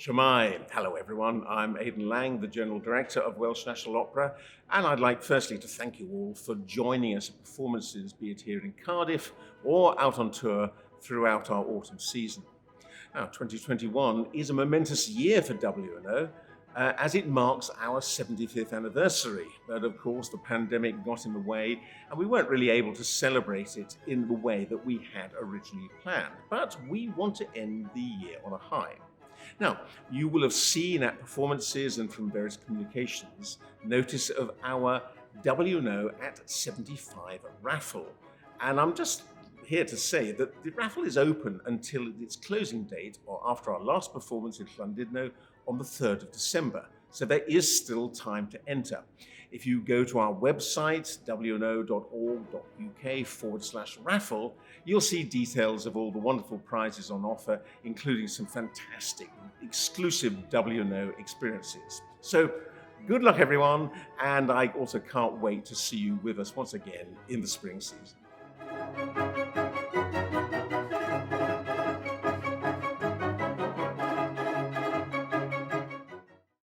Shemai. Hello everyone, I'm Aidan Lang, the General Director of Welsh National Opera, and I'd like firstly to thank you all for joining us at performances, be it here in Cardiff or out on tour throughout our autumn season. Now, 2021 is a momentous year for WNO, as it marks our 75th anniversary. But of course, the pandemic got in the way and we weren't really able to celebrate it in the way that we had originally planned. But we want to end the year on a high. Now, you will have seen at performances and from various communications notice of our WNO at 75 Raffle. And I'm just here to say that the raffle is open until its closing date or after our last performance in Llandudno on the 3rd of December. So there is still time to enter. If you go to our website, wno.org.uk/raffle, you'll see details of all the wonderful prizes on offer, including some fantastic exclusive WNO experiences. So good luck everyone, and I also can't wait to see you with us once again in the spring season.